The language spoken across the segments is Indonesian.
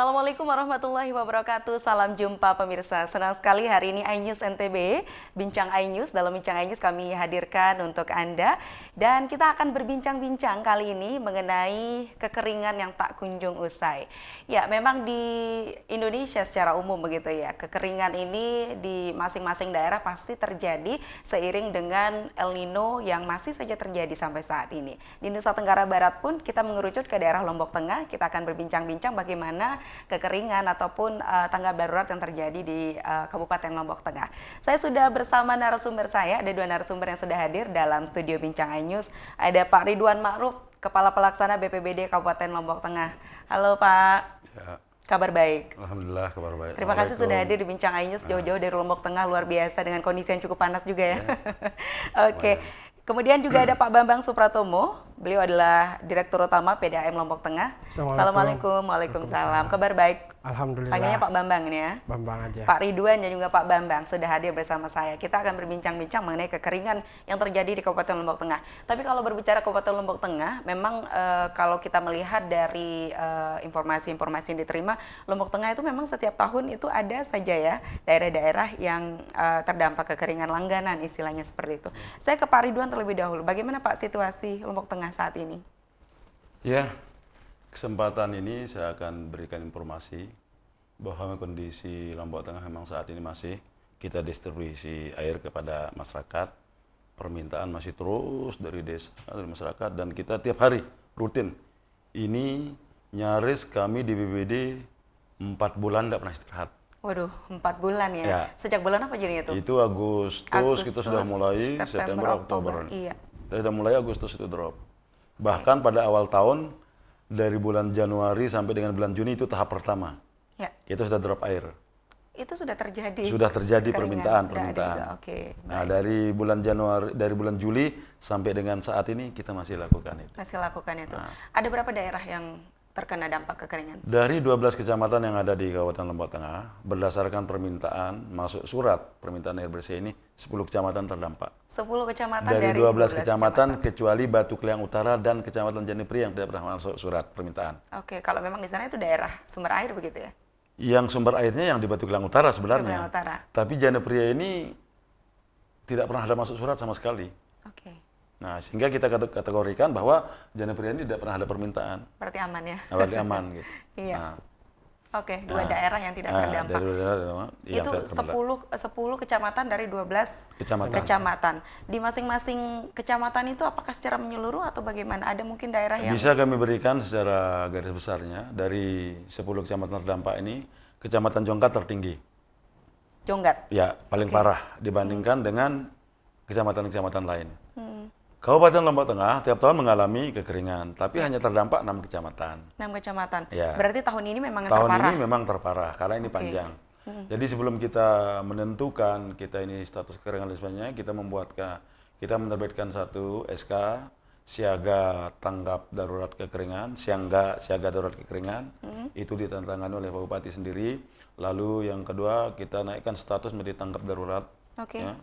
Assalamualaikum warahmatullahi wabarakatuh. Salam jumpa pemirsa. Senang sekali hari ini iNews NTB, Bincang iNews. Dalam Bincang iNews kami hadirkan untuk Anda. Dan kita akan berbincang-bincang kali ini mengenai kekeringan yang tak kunjung usai. Ya, memang di Indonesia secara umum begitu ya. Kekeringan ini di masing-masing daerah pasti terjadi seiring dengan El Nino yang masih saja terjadi sampai saat ini. Di Nusa Tenggara Barat pun kita mengerucut ke daerah Lombok Tengah. Kita akan berbincang-bincang bagaimana kekeringan ataupun tanggap darurat yang terjadi di Kabupaten Lombok Tengah. Saya sudah bersama narasumber saya, ada dua narasumber yang sudah hadir dalam studio Bincang iNews. Ada Pak Ridwan Ma'ruf, Kepala Pelaksana BPBD Kabupaten Lombok Tengah. Halo Pak. Ya. Kabar baik? Alhamdulillah kabar baik. Terima kasih sudah hadir di Bincang iNews jauh-jauh dari Lombok Tengah, luar biasa dengan kondisi yang cukup panas juga ya. Oke. Kemudian juga ada Pak Bambang Supratomo, beliau adalah Direktur Utama PDAM Lombok Tengah. Assalamualaikum. Waalaikumsalam. Kabar baik? Alhamdulillah. Panggilnya Pak Bambang ini ya? Bambang aja. Pak Ridwan dan juga Pak Bambang sudah hadir bersama saya. Kita akan berbincang-bincang mengenai kekeringan yang terjadi di Kabupaten Lombok Tengah. Tapi kalau berbicara Kabupaten Lombok Tengah, memang kalau kita melihat dari informasi-informasi yang diterima, Lombok Tengah itu memang setiap tahun itu ada saja ya daerah-daerah yang terdampak kekeringan langganan, istilahnya seperti itu. Saya ke Pak Ridwan terlebih dahulu. Bagaimana Pak situasi Lombok Tengah saat ini? Ya, kesempatan ini saya akan berikan informasi bahwa kondisi Lombok Tengah memang saat ini masih kita distribusi air kepada masyarakat. Permintaan masih terus dari desa, dari masyarakat, dan kita tiap hari rutin. Ini nyaris kami di BPBD 4 bulan tidak pernah istirahat. Waduh, 4 bulan ya? Ya. Sejak bulan apa jadinya itu? Itu Agustus kita sudah mulai, September, Oktober. Iya. Kita sudah mulai Agustus itu drop. Bahkan pada awal tahun, dari bulan Januari sampai dengan bulan Juni itu tahap pertama. Ya. Itu sudah drop air. Itu sudah terjadi. Sudah terjadi kekeringan, permintaan. Oke. Nah, dari bulan Juli sampai dengan saat ini kita masih lakukan itu. Masih lakukan itu. Ada berapa daerah yang terkena dampak kekeringan? Dari 12 kecamatan yang ada di Kabupaten Lombok Tengah, berdasarkan permintaan masuk surat permintaan air bersih ini, 10 kecamatan terdampak. 10 kecamatan Dari 12 kecamatan kecuali Batu Kliang Utara dan Kecamatan Janipri yang tidak pernah masuk surat permintaan. Oke, kalau memang di sana itu daerah sumber air begitu ya? Yang sumber airnya yang di Batu Kliang Utara sebenarnya. Kliang Utara. Tapi Janipri ini tidak pernah ada masuk surat sama sekali. Oke. Nah, sehingga kita kategorikan bahwa Janipri ini tidak pernah ada permintaan. Berarti aman ya? Nah, berarti aman gitu. Iya. Nah, Oke, dua daerah yang tidak terdampak. dari daerah yang Itu tidak 10 kecamatan dari 12 Kecamatan. kecamatan. Di masing-masing kecamatan itu apakah secara menyeluruh atau bagaimana? Ada mungkin daerah yang Bisa kami berikan secara garis besarnya dari 10 kecamatan terdampak ini, Kecamatan Jongkat tertinggi. Jonggat? Ya, paling parah dibandingkan dengan kecamatan-kecamatan lain. Kabupaten Lombok Tengah tiap tahun mengalami kekeringan, tapi hanya terdampak 6 kecamatan. 6 kecamatan. Ya. Berarti tahun ini memang yang Tahun terparah. ini memang terparah karena ini panjang. Jadi sebelum kita menentukan kita ini status kekeringan dan sebagainya, kita menerbitkan satu SK siaga tanggap darurat kekeringan, siaga darurat kekeringan. Itu ditandatangani oleh Pak Bupati sendiri. Lalu yang kedua kita naikkan status menjadi tanggap darurat. Oke. Ya,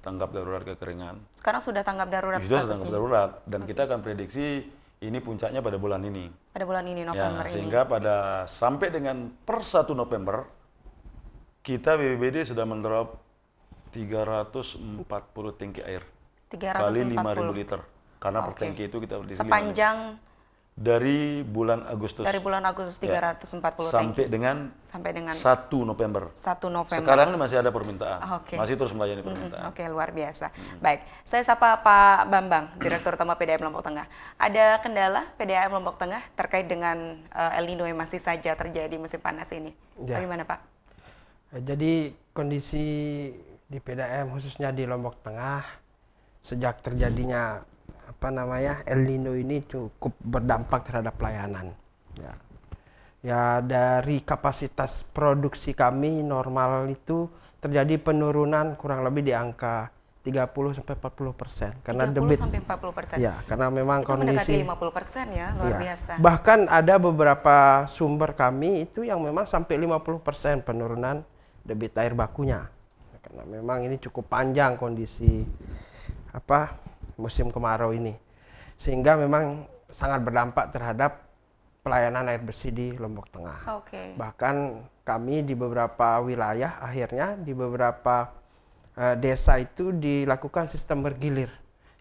tanggap darurat kekeringan. Sekarang sudah tanggap darurat Sudah statusnya? tanggap darurat dan kita akan prediksi ini puncaknya pada bulan ini. Pada bulan ini, November Ya, ini. sehingga sampai dengan per 1 November kita BPBD sudah mendrop 340 tangki air 340. kali 5.000 liter. Karena per Oke. tangki itu kita berdiri Sepanjang dari bulan Agustus. dari bulan Agustus 340 sampai tangki. dengan Sampai dengan 1 November. 1 November. Sekarang ini masih ada permintaan. Oke. Masih terus melayani permintaan. Oke, luar biasa. Baik, saya sapa Pak Bambang, Direktur Utama PDAM Lombok Tengah. Ada kendala PDAM Lombok Tengah terkait dengan El Nino yang masih saja terjadi musim panas ini? Ya. Bagaimana Pak? Jadi kondisi di PDAM khususnya di Lombok Tengah sejak terjadinya El Nino ini cukup berdampak terhadap pelayanan. Ya dari kapasitas produksi kami normal itu terjadi penurunan kurang lebih di angka 30-40%. Karena 30-40%. Ya, karena memang itu mendekati kondisi 50% ya, luar biasa. Bahkan ada beberapa sumber kami itu yang memang sampai 50% penurunan debit air bakunya. Karena memang ini cukup panjang kondisi musim kemarau ini. Sehingga memang sangat berdampak terhadap pelayanan air bersih di Lombok Tengah. Oke. Bahkan kami di beberapa wilayah akhirnya di beberapa desa itu dilakukan sistem bergilir.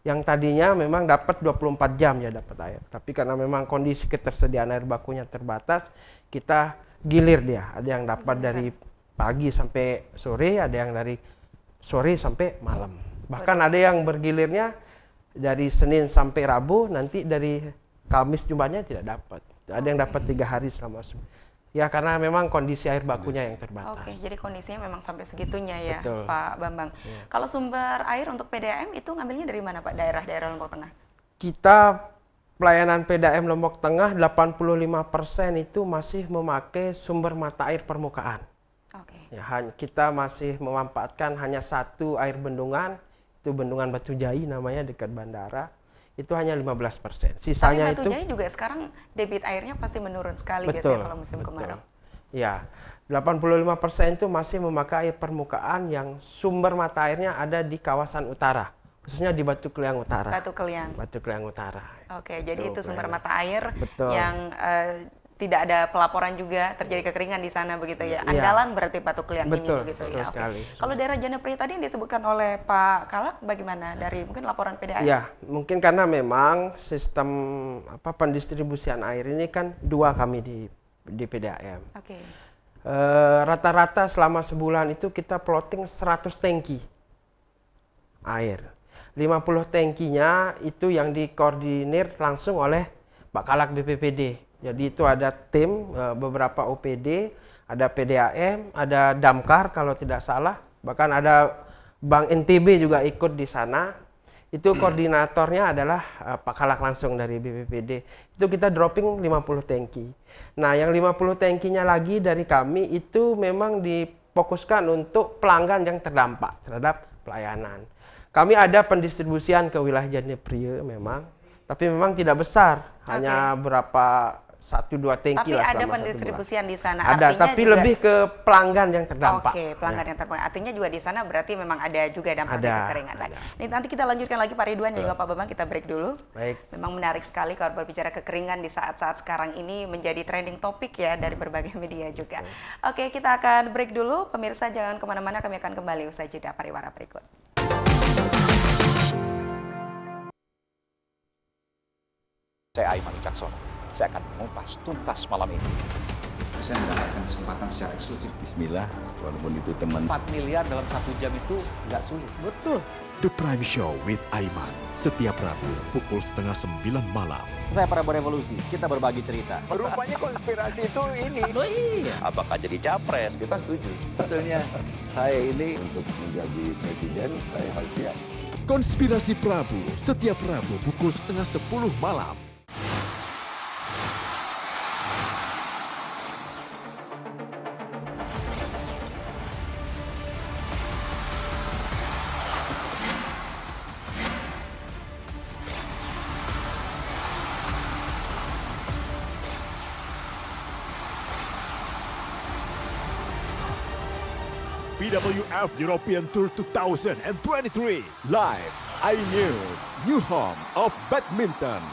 Yang tadinya memang dapat 24 jam ya dapat air. Tapi karena memang kondisi ketersediaan air bakunya terbatas, kita gilir dia. Ada yang dapat dari pagi sampai sore, ada yang dari sore sampai malam. Bahkan ada yang bergilirnya dari Senin sampai Rabu, nanti dari Kamis Jumatnya tidak dapat. Ada yang dapat 3 hari selama ya karena memang kondisi air bakunya yang terbatas. Oke, jadi kondisinya memang sampai segitunya ya, Betul. Pak Bambang. Ya. Kalau sumber air untuk PDAM itu ngambilnya dari mana, Pak? Daerah-daerah Lombok Tengah? Kita pelayanan PDAM Lombok Tengah 85% itu masih memakai sumber mata air permukaan. Oke. Ya, kita masih memanfaatkan hanya satu air bendungan, itu bendungan Batu Jai namanya dekat bandara. Itu hanya 15%. Sisanya Tapi Batu itu Jaya juga sekarang debit airnya pasti menurun sekali betul, biasanya kalau musim kemarau. Ya, 85% itu masih memakai air permukaan yang sumber mata airnya ada di kawasan utara, khususnya di Batu Keliang Utara. Batu Keliang. Batu Keliang Utara. Oke, jadi itu Tuh, sumber pelayanan. mata air Betul. yang tidak ada pelaporan juga terjadi kekeringan di sana begitu ya. Iya. Andalan berarti Batu Keliang Betul, ini begitu betul ya. Oke. sekali. Kalau daerah Janepri tadi yang disebutkan oleh Pak Kalak bagaimana dari mungkin laporan PDAM? Ya, mungkin karena memang sistem pendistribusian air ini kan 2 kami di PDAM. Oke. Rata-rata selama sebulan itu kita plotting 100 tangki air. 50 tangkinya itu yang dikoordinir langsung oleh Pak Kalak BPPD. Jadi itu ada tim beberapa OPD, ada PDAM, ada Damkar kalau tidak salah, bahkan ada Bank NTB juga ikut di sana. Itu koordinatornya adalah Pak Kalak langsung dari BPPD. Itu kita dropping 50 tangki. Nah, yang 50 tangkinya lagi dari kami itu memang difokuskan untuk pelanggan yang terdampak terhadap pelayanan. Kami ada pendistribusian ke wilayah Janepri memang, tapi memang tidak besar, hanya berapa 1-2 tangki Tapi lah ada selama 1 bulan. pendistribusian di sana. Ada, Artinya tapi juga, lebih ke pelanggan yang terdampak. Oke, pelanggan yang terdampak. Artinya juga di sana berarti memang ada juga dampak dari Ada, kekeringan. ada. Ini nanti kita lanjutkan lagi Pak Ridwan juga Pak Bambang, kita break dulu. Baik. Memang menarik sekali kalau berbicara kekeringan di saat-saat sekarang ini menjadi trending topik ya dari berbagai media juga. Oke, kita akan break dulu. Pemirsa jangan kemana-mana, kami akan kembali usai jeda pariwara berikut. Saya Aiman Wicaksono. Saya akan mengupas tuntas malam ini. Saya mendapatkan kesempatan secara eksklusif. Bismillah, walaupun itu teman. 4 miliar dalam 1 jam itu nggak sulit. Betul. The Prime Show with Aiman, setiap Rabu pukul 8:30 malam. Saya para berevolusi, kita berbagi cerita. Rupanya konspirasi itu ini. Oh iya. Apakah jadi capres? Kita setuju. Sebetulnya saya ini untuk menjadi presiden, saya harus siap. Konspirasi Prabu, setiap Rabu pukul 9:30 malam. BWF European Tour 2023 live iNews, new home of badminton.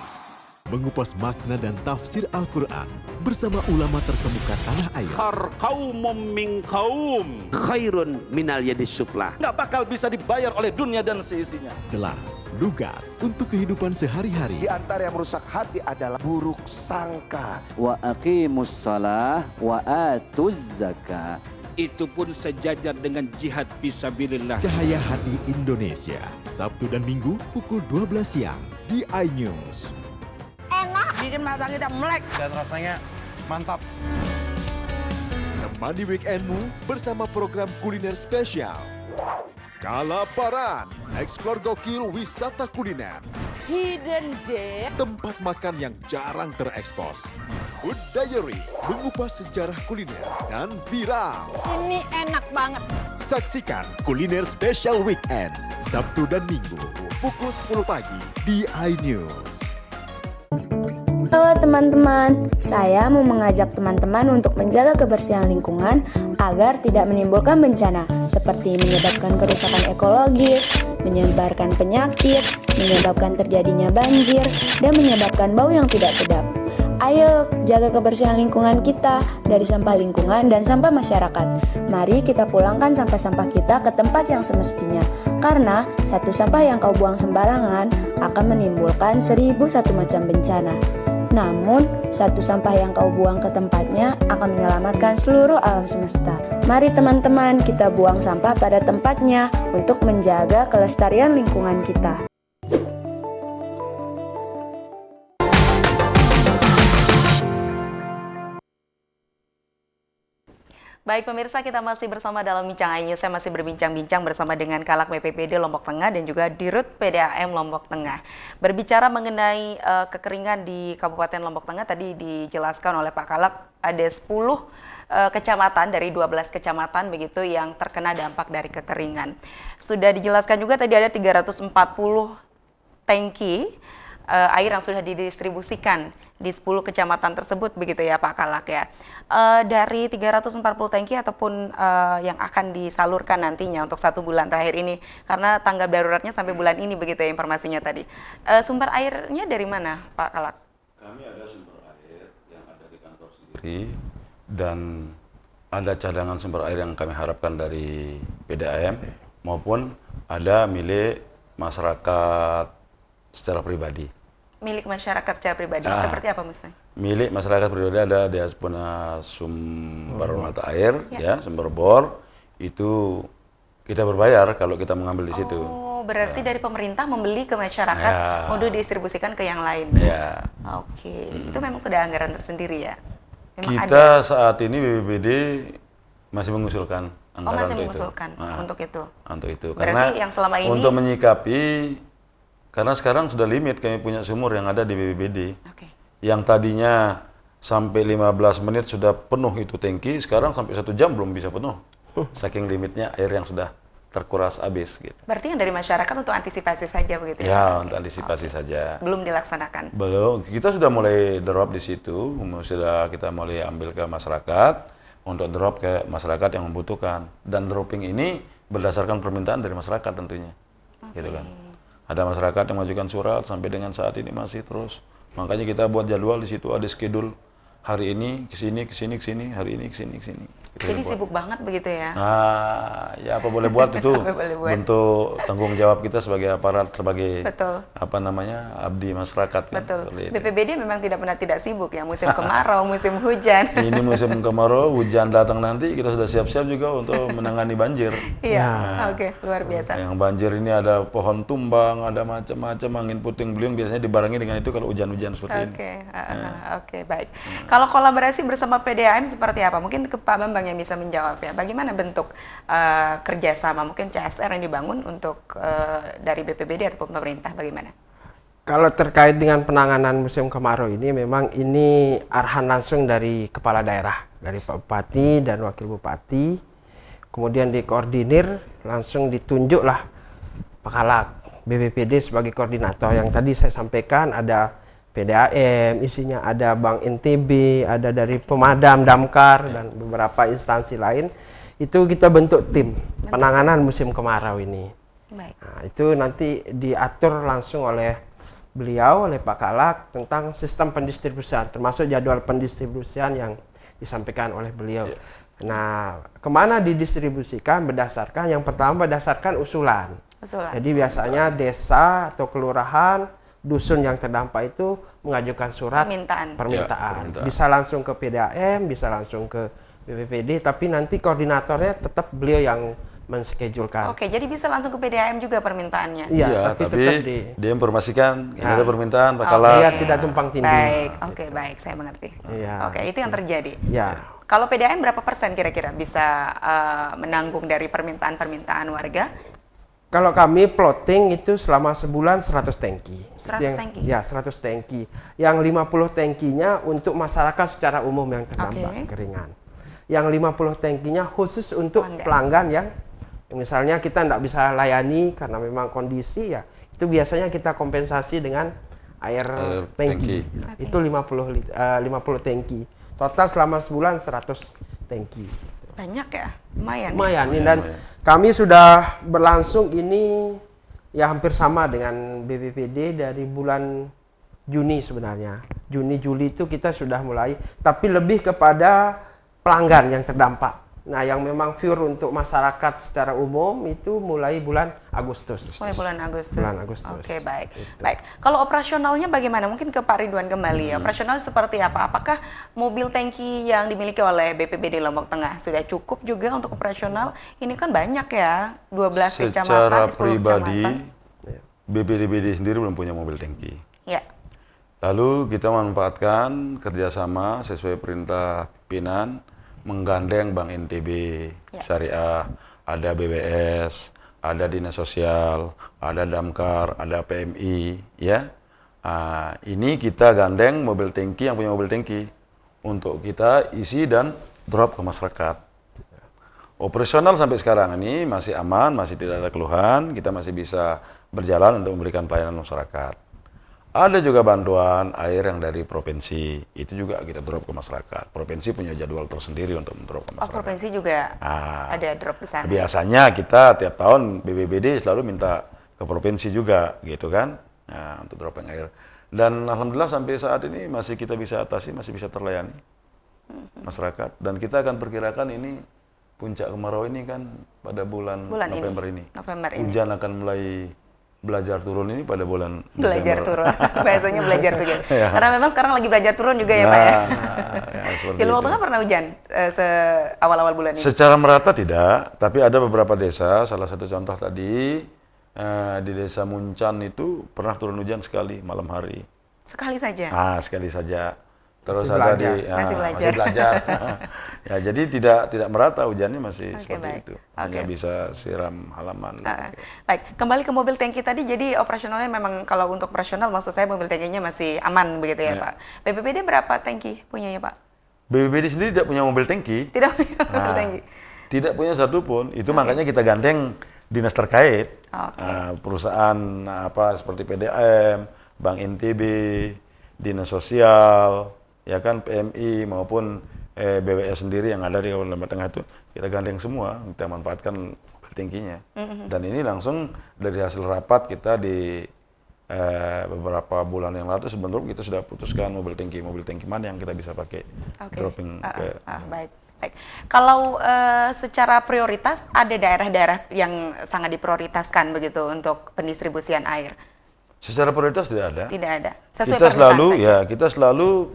Mengupas makna dan tafsir Al-Quran bersama ulama terkemuka tanah air. Kaum min kaum khairun minal yadis sufla. Nggak bakal bisa dibayar oleh dunia dan seisinya. Jelas, lugas untuk kehidupan sehari-hari. Di antara yang merusak hati adalah buruk sangka. Wa aqimus shalah wa atuz zakah. Itu pun sejajar dengan jihad fisabilillah. Cahaya Hati Indonesia, Sabtu dan Minggu pukul 12 siang di iNews. Bikin mata kita melek. Dan rasanya mantap. Temani weekendmu bersama program kuliner spesial. Kalaparan, eksplor gokil wisata kuliner. Hidden gem. Tempat makan yang jarang terekspos. Food Diary, mengupas sejarah kuliner dan viral. Ini enak banget. Saksikan kuliner spesial weekend, Sabtu dan Minggu, pukul 10 pagi di iNews. Halo teman-teman, saya mau mengajak teman-teman untuk menjaga kebersihan lingkungan agar tidak menimbulkan bencana seperti menyebabkan kerusakan ekologis, menyebarkan penyakit, menyebabkan terjadinya banjir, dan menyebabkan bau yang tidak sedap. Ayo jaga kebersihan lingkungan kita dari sampah lingkungan dan sampah masyarakat. Mari kita pulangkan sampah-sampah kita ke tempat yang semestinya. Karena satu sampah yang kau buang sembarangan akan menimbulkan 1001 macam bencana. Namun, satu sampah yang kau buang ke tempatnya akan menyelamatkan seluruh alam semesta. Mari teman-teman kita buang sampah pada tempatnya untuk menjaga kelestarian lingkungan kita. Baik pemirsa, kita masih bersama dalam Bincang iNews. Saya masih berbincang-bincang bersama dengan Kalak BPBD Lombok Tengah dan juga Dirut PDAM Lombok Tengah. Berbicara mengenai kekeringan di Kabupaten Lombok Tengah, tadi dijelaskan oleh Pak Kalak ada 10 kecamatan dari 12 kecamatan begitu yang terkena dampak dari kekeringan. Sudah dijelaskan juga tadi ada 340 tangki air yang sudah didistribusikan di 10 kecamatan tersebut begitu ya Pak Kalak ya. Dari 340 tangki ataupun yang akan disalurkan nantinya untuk 1 bulan terakhir ini, karena tanggap daruratnya sampai bulan ini begitu ya informasinya tadi. Sumber airnya dari mana Pak Kalak? Kami ada sumber air yang ada di kantor sendiri dan ada cadangan sumber air yang kami harapkan dari PDAM maupun ada milik masyarakat secara pribadi. Milik masyarakat secara pribadi, seperti apa Mas? Milik masyarakat pribadi ada, dia punya sumber mata air, ya sumber bor, itu kita berbayar kalau kita mengambil di situ. Oh, berarti dari pemerintah membeli ke masyarakat untuk didistribusikan ke yang lain. Ya. Oke, itu memang sudah anggaran tersendiri ya? Memang Kita saat ini BPBD masih mengusulkan anggaran masih untuk mengusulkan itu. untuk itu. Untuk itu. Berarti Karena yang selama ini untuk menyikapi, karena sekarang sudah limit kami punya sumur yang ada di BPBD. Yang tadinya sampai 15 menit sudah penuh itu tangki, sekarang sampai 1 jam belum bisa penuh. Saking limitnya air yang sudah terkuras habis gitu. Berarti yang dari masyarakat untuk antisipasi saja begitu ya? Ya, untuk antisipasi saja. Belum dilaksanakan? Belum. Kita sudah mulai drop di situ, sudah kita mulai ambil ke masyarakat untuk drop ke masyarakat yang membutuhkan. Dan dropping ini berdasarkan permintaan dari masyarakat tentunya. Gitu kan. Ada masyarakat yang mengajukan surat sampai dengan saat ini masih terus. Makanya kita buat jadwal di situ, ada schedule hari ini ke sini, hari ini ke sini. Jadi sibuk banget begitu ya? Nah, ya apa boleh buat itu bentuk tanggung jawab kita sebagai aparat, sebagai abdi masyarakat. Betul. Kan, BPBD memang tidak pernah tidak sibuk ya, musim kemarau, musim hujan. Ini musim kemarau, hujan datang nanti kita sudah siap-siap juga untuk menangani banjir. Iya, oke, luar biasa. Yang banjir ini ada pohon tumbang, ada macam-macam, angin puting beliung, biasanya dibarengi dengan itu kalau hujan-hujan seperti ini. Oke, baik. Kalau kolaborasi bersama PDAM seperti apa? Mungkin ke Pak Bambang yang bisa menjawab ya. Bagaimana bentuk kerjasama, mungkin CSR yang dibangun untuk dari BPBD ataupun pemerintah, bagaimana? Kalau terkait dengan penanganan musim kemarau ini, memang ini arahan langsung dari kepala daerah, dari Pak Bupati dan Wakil Bupati, kemudian dikoordinir, langsung ditunjuklah Pak Kalak, BPBD sebagai koordinator. Yang tadi saya sampaikan ada PDAM, isinya ada Bank NTB, ada dari pemadam, damkar, dan beberapa instansi lain. Itu kita bentuk tim penanganan musim kemarau ini. Nah, itu nanti diatur langsung oleh beliau, oleh Pak Kalak, tentang sistem pendistribusian, termasuk jadwal pendistribusian yang disampaikan oleh beliau. Nah, kemana didistribusikan berdasarkan, yang pertama berdasarkan usulan. Jadi biasanya desa atau kelurahan, dusun yang terdampak itu mengajukan surat permintaan. Bisa langsung ke PDAM, bisa langsung ke BPBD, tapi nanti koordinatornya tetap beliau yang menschedulkan. Oke, jadi bisa langsung ke PDAM juga permintaannya? Iya, tapi dia informasikan, ini ada permintaan, Pak Kalak. Iya, tidak tumpang tindih. Baik, oke, baik, saya mengerti. Oke, itu yang terjadi. Ya. Kalau PDAM berapa persen kira-kira bisa menanggung dari permintaan-permintaan warga? Kalau kami plotting itu selama sebulan 100 tangki. 100 tangki? Ya, 100 tangki. Yang 50 tangkinya untuk masyarakat secara umum yang terdampak kekeringan. Yang 50 tangkinya khusus untuk pelanggan yang misalnya kita tidak bisa layani karena memang kondisi ya. Itu biasanya kita kompensasi dengan air tangki. Itu 50 tangki. Total selama sebulan 100 tangki. Banyak ya? Lumayan. Lumayan. Dan kami sudah berlangsung ini ya hampir sama dengan BPBD dari bulan Juni sebenarnya. Juni, Juli itu kita sudah mulai, tapi lebih kepada pelanggan yang terdampak. Nah, yang memang pure untuk masyarakat secara umum itu mulai bulan Agustus. Mulai bulan Agustus. Bulan Agustus. Oke, baik. Gitu. Baik. Kalau operasionalnya bagaimana? Mungkin ke Pak Ridwan kembali. Operasional seperti apa? Apakah mobil tangki yang dimiliki oleh BPBD Lombok Tengah sudah cukup juga untuk operasional? Ini kan banyak ya, 12 kecamatan, Secara 10 pribadi, kecamatan. BPBD sendiri belum punya mobil tangki. Ya. Lalu kita memanfaatkan kerjasama sesuai perintah pimpinan, menggandeng Bank NTB, Syariah, ada BBS, ada Dinas Sosial, ada Damkar, ada PMI, ya. Ini kita gandeng mobil tangki yang punya mobil tangki untuk kita isi dan drop ke masyarakat. Operasional sampai sekarang ini masih aman, masih tidak ada keluhan, kita masih bisa berjalan untuk memberikan pelayanan masyarakat. Ada juga bantuan air yang dari provinsi, itu juga kita drop ke masyarakat. Provinsi punya jadwal tersendiri untuk mendrop ke masyarakat. Provinsi juga ada drop ke sana. Biasanya kita tiap tahun BPBD selalu minta ke provinsi juga, gitu kan, untuk dropping air. Dan alhamdulillah sampai saat ini masih kita bisa atasi, masih bisa terlayani masyarakat. Dan kita akan perkirakan ini puncak kemarau ini kan pada bulan November ini. Hujan akan mulai belajar turun ini pada bulan belajar Desember. Turun, biasanya belajar turun. Karena memang sekarang lagi belajar turun juga ya Pak ya. Di Lombok Tengah pernah hujan awal-awal bulan ini? Secara merata tidak, tapi ada beberapa desa, salah satu contoh tadi di desa Muncan itu pernah turun hujan sekali malam hari. Sekali saja? Sekali saja. Terus masih ada belajar. masih belajar. Ya, jadi tidak merata hujannya masih seperti itu. Hanya bisa siram halaman. Baik, kembali ke mobil tangki tadi. Jadi operasionalnya memang kalau untuk operasional maksud saya mobil tangkinya masih aman begitu ya Pak. BPBD berapa tangki punyanya Pak? BPBD sendiri tidak punya mobil tangki. Tidak punya mobil tangki. Tidak punya satupun. Itu makanya kita gandeng dinas terkait, perusahaan seperti PDAM, Bank NTB, Dinas Sosial, ya kan PMI maupun BWS sendiri yang ada di Kabupaten Lombok Tengah itu kita gandeng semua, kita manfaatkan mobil tangkinya. Dan ini langsung dari hasil rapat kita di beberapa bulan yang lalu sebenarnya kita sudah putuskan mobil tangki mana yang kita bisa pakai dropping ke. Baik. Kalau secara prioritas ada daerah-daerah yang sangat diprioritaskan begitu untuk pendistribusian air? Secara prioritas tidak ada. Tidak ada. Kita selalu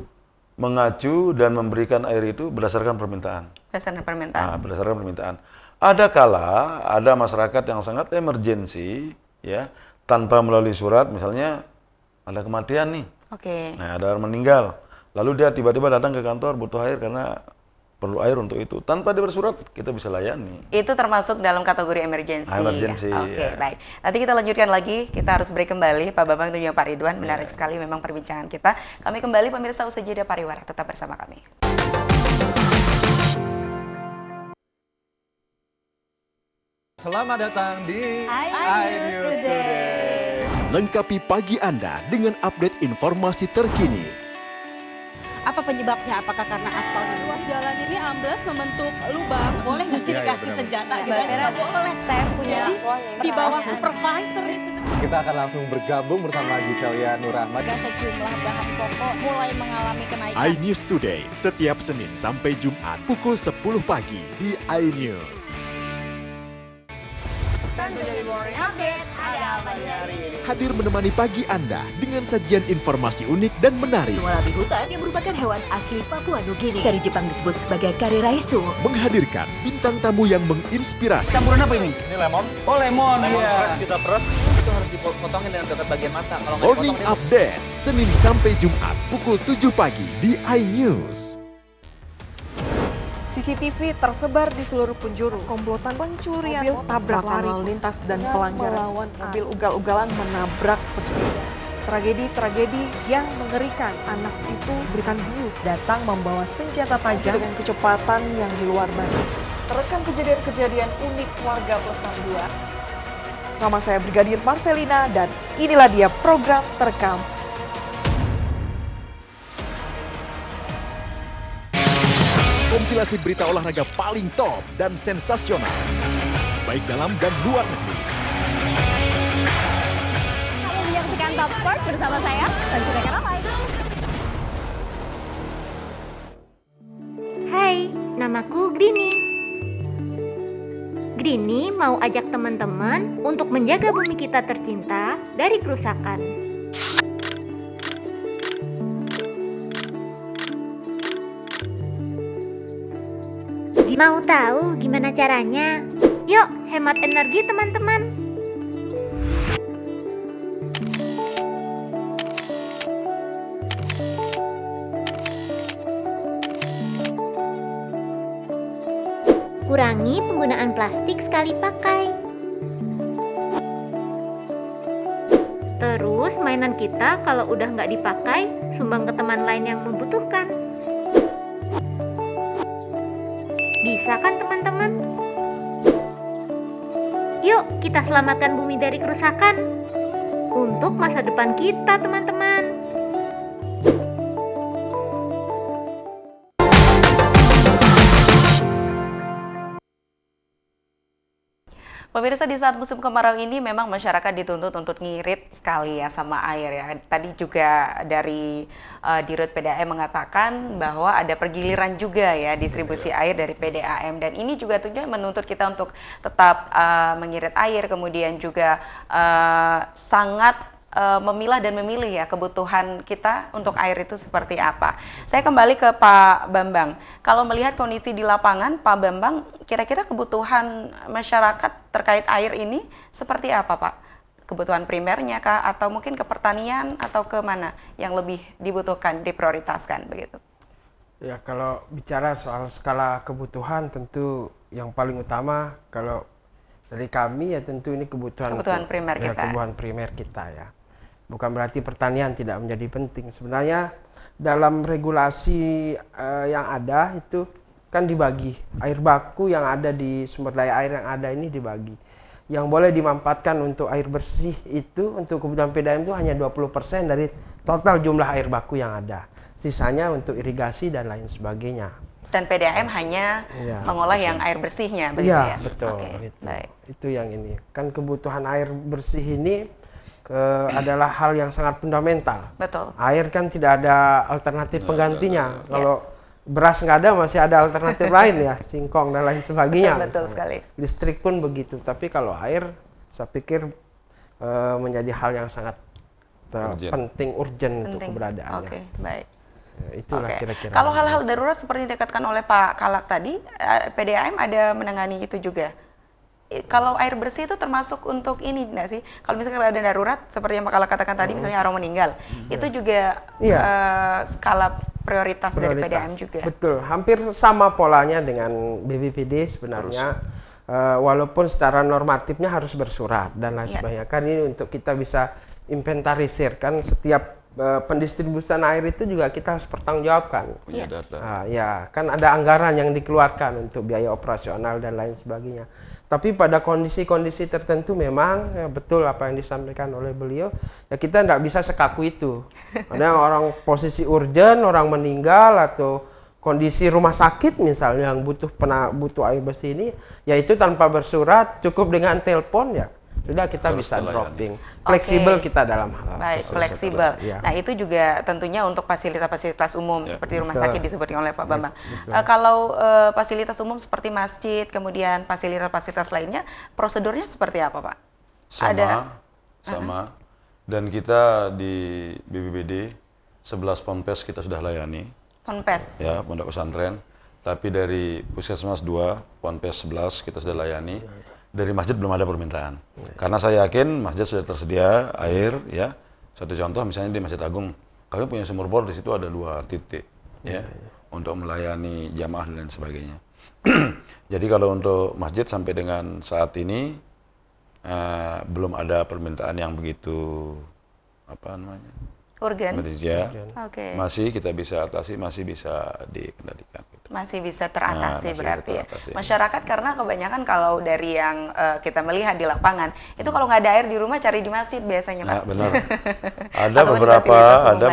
mengacu dan memberikan air itu berdasarkan permintaan. Berdasarkan permintaan. Ada kala ada masyarakat yang sangat emergensi, ya, tanpa melalui surat, misalnya ada kematian nih. Nah, ada orang meninggal. Lalu dia tiba-tiba datang ke kantor butuh air karena perlu air untuk itu. Tanpa dia bersurat, kita bisa layani. Itu termasuk dalam kategori emergensi. Emergensi. Baik. Nanti kita lanjutkan lagi. Kita harus break kembali, Pak Bambang dan juga Pak Ridwan. Menarik sekali memang perbincangan kita. Kami kembali pemirsa usai jeda pariwara. Tetap bersama kami. Selamat datang di iNews Today. Lengkapi pagi Anda dengan update informasi terkini. Apa penyebabnya? Apakah karena aspal ruas jalan ini amblas membentuk lubang? Boleh nggak sih dikasih senjata? Nggak boleh. Saya punya di bawah supervisor. Kita akan langsung bergabung bersama Giselia Nurahmat. Sejumlah bahan pokok mulai mengalami kenaikan. iNews Today setiap Senin sampai Jumat pukul 10 pagi di iNews. Hadir menemani pagi Anda dengan sajian informasi unik dan menarik. Wallaby hutan yang merupakan hewan asli Papua Nugini. Dari Jepang disebut sebagai kare raisu. Menghadirkan bintang tamu yang menginspirasi. Campuran apa ini? Ini lemon. Oh lemon, iya. Kita peres. Itu harus dipotongin dengan dekat bagian mata. Kalau Morning Update, Senin sampai Jumat pukul 7 pagi di iNews. CCTV tersebar di seluruh penjuru. Komplotan pencurian, mobil tabrak lalu lintas dan pelanggaran. Melawan mobil ugal-ugalan menabrak pesepeda. Tragedi-tragedi yang mengerikan. Anak itu berikan bius datang membawa senjata tajam dengan kecepatan yang di luar batas. Terekam kejadian-kejadian unik warga plus 62. Nama saya Brigadir Marcelina dan inilah dia program terekam. Kompilasi berita olahraga paling top dan sensasional, baik dalam dan luar negeri. Kalau menyaksikan Top Sport bersama saya, Tanjung Ramai. Hai, namaku Grini. Grini mau ajak teman-teman untuk menjaga bumi kita tercinta dari kerusakan. Mau tahu gimana caranya? Yuk, hemat energi teman-teman. Kurangi penggunaan plastik sekali pakai. Terus mainan kita kalau udah nggak dipakai, sumbang ke teman lain yang membutuhkan. Bisa kan teman-teman? Yuk kita selamatkan bumi dari kerusakan untuk masa depan kita teman-teman. Pemirsa, di saat musim kemarau ini memang masyarakat dituntut untuk ngirit sekali ya sama air ya. Tadi juga dari Dirut PDAM mengatakan bahwa ada pergiliran juga ya distribusi air dari PDAM, dan ini juga tentunya menuntut kita untuk tetap mengirit air, kemudian juga sangat memilah dan memilih ya kebutuhan kita untuk air itu seperti apa. Saya kembali ke Pak Bambang. Kalau melihat kondisi di lapangan, Pak Bambang, kira-kira kebutuhan masyarakat terkait air ini seperti apa, Pak? Kebutuhan primernya kah, atau mungkin ke pertanian, atau ke mana yang lebih dibutuhkan, diprioritaskan begitu? Ya, kalau bicara soal skala kebutuhan, tentu yang paling utama kalau dari kami ya tentu ini kebutuhan primer kita. Kebutuhan primer kita ya. Bukan berarti pertanian tidak menjadi penting. Sebenarnya dalam regulasi yang ada itu kan dibagi. Air baku yang ada di sumber daya air yang ada ini dibagi. Yang boleh dimanfaatkan untuk air bersih itu untuk kebutuhan PDAM itu hanya 20% dari total jumlah air baku yang ada. Sisanya untuk irigasi dan lain sebagainya. Dan PDAM hanya mengolah yang air bersihnya, begitu ya? Iya, betul. Okay, baik. Itu yang ini. Kan kebutuhan air bersih ini adalah hal yang sangat fundamental. Betul. Air kan tidak ada alternatif penggantinya. Kalau beras nggak ada, masih ada alternatif lain ya, singkong dan lain sebagainya. Betul sekali. Listrik pun begitu. Tapi kalau air, saya pikir menjadi hal yang sangat penting, urgent untuk keberadaannya. Oke, baik. Itulah kira-kira. Kalau hal-hal darurat seperti yang dikatakan oleh Pak Kalak tadi, PDAM ada menangani itu juga. Kalau air bersih itu termasuk untuk ini enggak sih? Kalau misalnya ada darurat seperti yang Pak Kalak katakan tadi, misalnya orang meninggal, itu juga skala prioritas dari PDAM juga. Betul, hampir sama polanya dengan BPBD sebenarnya. Walaupun secara normatifnya harus bersurat dan lain sebagainya. Kan ini untuk kita bisa inventarisir, kan setiap pendistribusian air itu juga kita harus pertanggungjawabkan. Punya data. Ya, kan ada anggaran yang dikeluarkan untuk biaya operasional dan lain sebagainya. Tapi pada kondisi-kondisi tertentu memang ya betul apa yang disampaikan oleh beliau, ya kita tidak bisa sekaku itu. Ada orang posisi urgent, orang meninggal atau kondisi rumah sakit misalnya yang butuh air bersih ini, yaitu tanpa bersurat, cukup dengan telepon ya. Sudah kita bisa dropping. Fleksibel kita dalam hal. Baik, fleksibel. Nah, itu juga tentunya untuk fasilitas-fasilitas umum seperti rumah sakit disebutkan oleh Pak Bambang. Kalau fasilitas umum seperti masjid, kemudian fasilitas-fasilitas lainnya, prosedurnya seperti apa, Pak? Sama. Dan kita di BPBD 11 ponpes kita sudah layani. Ponpes? Ya, pondok pesantren. Tapi dari Puskesmas 2, ponpes 11 kita sudah layani. Dari masjid belum ada permintaan. Karena saya yakin masjid sudah tersedia air ya. Satu contoh misalnya di Masjid Agung, kami punya sumur bor, di situ ada 2 titik ya untuk melayani jamaah dan lain sebagainya. Jadi kalau untuk masjid sampai dengan saat ini belum ada permintaan yang begitu urgen. Masih kita bisa atasi, masih bisa dikendalikan. Masih bisa teratasi berarti ya. Masyarakat karena kebanyakan kalau dari yang kita melihat di lapangan, itu kalau nggak ada air di rumah cari di masjid biasanya, Pak. Benar. Ada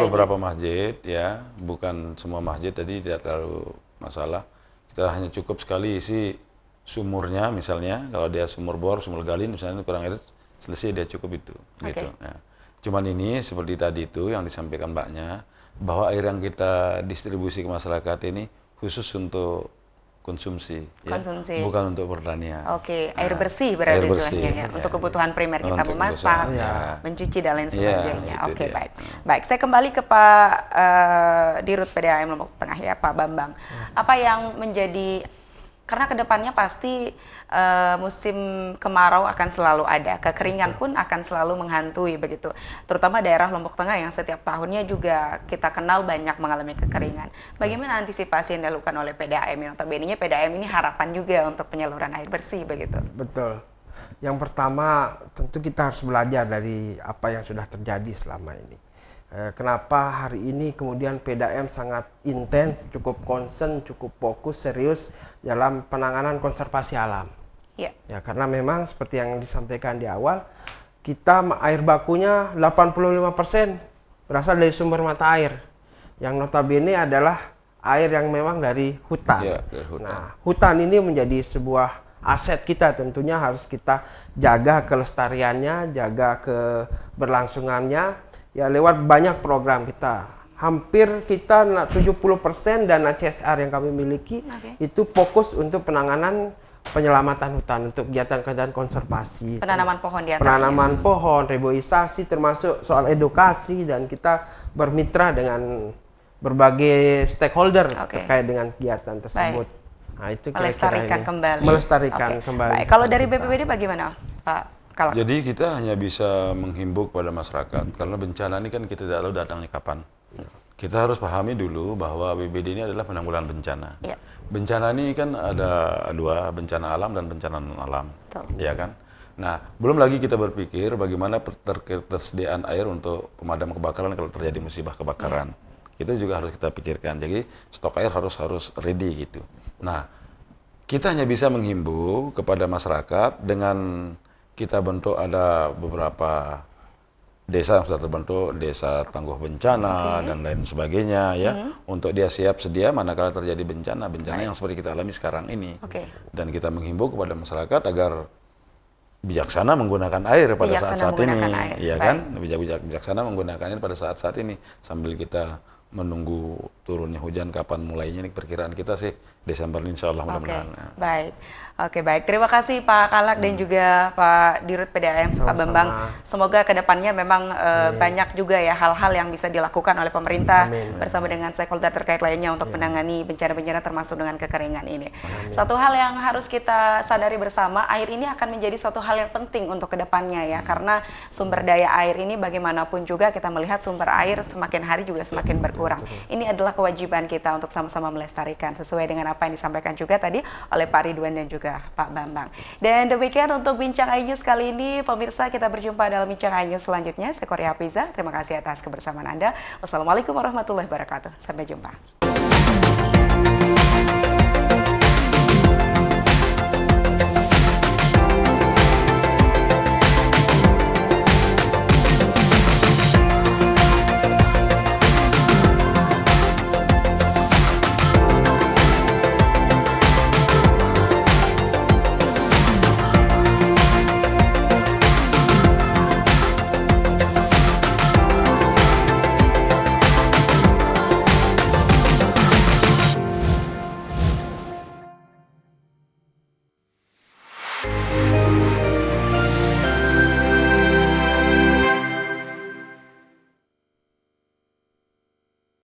beberapa masjid ya, bukan semua masjid, tadi tidak terlalu masalah. Kita hanya cukup sekali isi sumurnya misalnya, kalau dia sumur bor, sumur gali misalnya kurang air, selesai dia cukup itu. Gitu. Nah, Cuman ini seperti tadi itu yang disampaikan Mbaknya, bahwa air yang kita distribusi ke masyarakat ini khusus untuk konsumsi, Konsumsi. ya? Bukan untuk pertanian. Oke, air bersih berarti air bersih, istilahnya ya. Untuk kebutuhan primer kita Untuk memasak, kebutuhan, mencuci dan lain Ya, sebagainya. itu Oke, dia. baik. Baik, saya kembali ke Pak Dirut PDAM Lombok Tengah ya, Pak Bambang. Apa yang menjadi, karena kedepannya pasti musim kemarau akan selalu ada, kekeringan pun akan selalu menghantui begitu. Terutama daerah Lombok Tengah yang setiap tahunnya juga kita kenal banyak mengalami kekeringan. Bagaimana antisipasi yang dilakukan oleh PDAM? Notabene PDAM ini harapan juga untuk penyaluran air bersih begitu. Betul. Yang pertama tentu kita harus belajar dari apa yang sudah terjadi selama ini. Kenapa hari ini kemudian PDAM sangat intens, cukup concern, cukup fokus, serius dalam penanganan konservasi alam. Ya, karena memang seperti yang disampaikan di awal, kita air bakunya 85% berasal dari sumber mata air. Yang notabene adalah air yang memang dari hutan. Ya, dari hutan. Nah, hutan ini menjadi sebuah aset kita, tentunya harus kita jaga kelestariannya, jaga keberlangsungannya, ya lewat banyak program kita. Hampir kita 70% dana CSR yang kami miliki itu fokus untuk penanganan penyelamatan hutan, untuk kegiatan-kegiatan konservasi. Penanaman pohon di antaranya. Penanaman pohon, reboisasi, termasuk soal edukasi, dan kita bermitra dengan berbagai stakeholder terkait dengan kegiatan tersebut. Nah, itu melestarikan kembali. Melestarikan kembali. Baik, kalau dari BPBD bagaimana, Pak Kalak? Jadi kita hanya bisa menghimbau kepada masyarakat, karena bencana ini kan kita tidak tahu datangnya kapan. Kita harus pahami dulu bahwa BPBD ini adalah penanggulangan bencana. Ya. Bencana ini kan ada dua, bencana alam dan bencana non-alam. Ya kan? Nah, belum lagi kita berpikir bagaimana ketersediaan air untuk pemadam kebakaran kalau terjadi musibah kebakaran. Itu juga harus kita pikirkan. Jadi stok air harus ready gitu. Nah, kita hanya bisa menghimbau kepada masyarakat dengan kita bentuk ada beberapa desa yang sudah terbentuk, desa tangguh bencana dan lain sebagainya ya, untuk dia siap sedia manakala terjadi bencana yang seperti kita alami sekarang ini. Dan kita menghimbau kepada masyarakat agar bijaksana menggunakan air pada saat-saat ini, ya kan? Bijaksana menggunakan air pada saat-saat ini sambil kita menunggu turunnya hujan. Kapan mulainya, ini perkiraan kita sih Desember insya Allah mudah-mudahan. Baik. Oke, baik. Terima kasih Pak Kalak dan juga Pak Dirut PDAM, Pak Bambang. Semoga kedepannya memang banyak juga ya hal-hal yang bisa dilakukan oleh pemerintah bersama dengan stakeholder terkait lainnya untuk menangani bencana-bencana termasuk dengan kekeringan ini. Satu hal yang harus kita sadari bersama, air ini akan menjadi suatu hal yang penting untuk kedepannya ya, karena sumber daya air ini bagaimanapun juga kita melihat sumber air semakin hari juga semakin berkurang. Ini adalah kewajiban kita untuk sama-sama melestarikan sesuai dengan apa yang disampaikan juga tadi oleh Pak Ridwan dan juga Pak Bambang. Dan demikian untuk Bincang iNews kali ini. Pemirsa, kita berjumpa dalam Bincang iNews selanjutnya. Saya Korea Hafiza. Terima kasih atas kebersamaan Anda. Wassalamualaikum warahmatullahi wabarakatuh. Sampai jumpa.